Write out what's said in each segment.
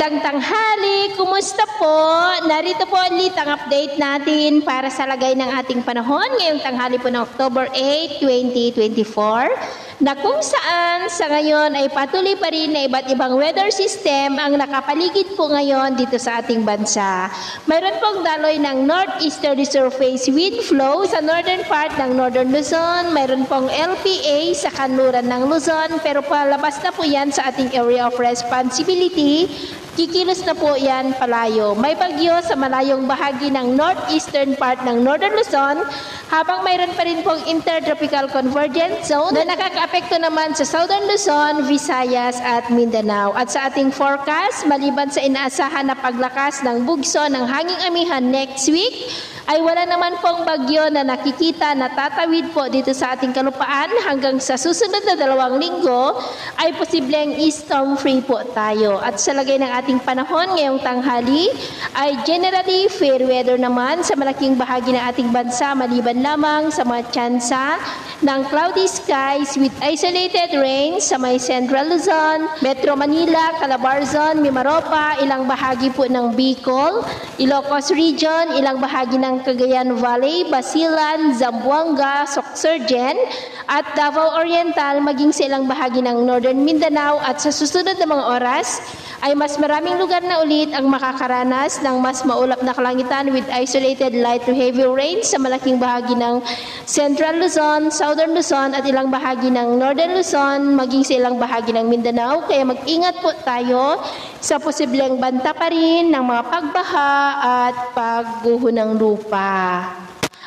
Magandang tanghali, kumusta po? Narito po ulit ang update natin para sa lagay ng ating panahon ngayong tanghali po ng October 8, 2024 na kung saan sa ngayon ay patuloy pa rin na iba't ibang weather system ang nakapaligid po ngayon dito sa ating bansa. Mayroon pong daloy ng northeasterly surface wind flow sa northern part ng northern Luzon, mayroon pong LPA sa kanluran ng Luzon pero palabas na po yan sa ating area of responsibility. Kikilos na po yan palayo. May bagyo sa malayong bahagi ng northeastern part ng northern Luzon habang mayroon pa rin pong intertropical convergence zone na nakakaapekto naman sa southern Luzon, Visayas at Mindanao. At sa ating forecast, maliban sa inaasahan na paglakas ng bugso ng hanging amihan next week, ay wala naman pong bagyo na nakikita na tatawid po dito sa ating kalupaan hanggang sa susunod na 2 linggo ay posibleng storm free po tayo. At sa lagay ng ating panahon ngayong tanghali ay generally fair weather naman sa malaking bahagi ng ating bansa maliban lamang sa mga tsansa ng cloudy skies with isolated rain sa may Central Luzon, Metro Manila, Calabarzon, Mimaropa, ilang bahagi po ng Bicol, Ilocos Region, ilang bahagi ng Cagayan Valley, Basilan, Zamboanga, Sorsogon at Davao Oriental maging sa ilang bahagi ng Northern Mindanao at sa susunod na mga oras ay mas maraming lugar na ulit ang makakaranas ng mas maulap na kalangitan with isolated light to heavy rain sa malaking bahagi ng Central Luzon, Southern Luzon at ilang bahagi ng Northern Luzon maging sa ilang bahagi ng Mindanao. Kaya mag-ingat po tayo sa posibleng banta pa rin ng mga pagbaha at pagguho ng lupa.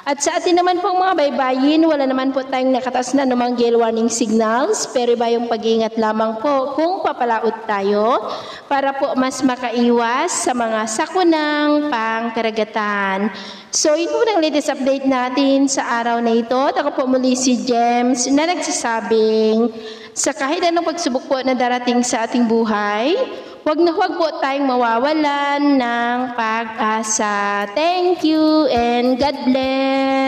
At sa atin naman pong mga baybayin, wala naman po tayong nakataas na namang gale warning signals, pero iba yung pag-iingat lamang po kung papalaot tayo para po mas makaiwas sa mga sakunang pangkaragatan. So, yun po ang latest update natin sa araw na ito. Ako po muli si James na nagsasabing sa kahit anong pagsubok po na darating sa ating buhay, huwag na huwag po tayong mawawalan ng pag-asa. Thank you and God bless.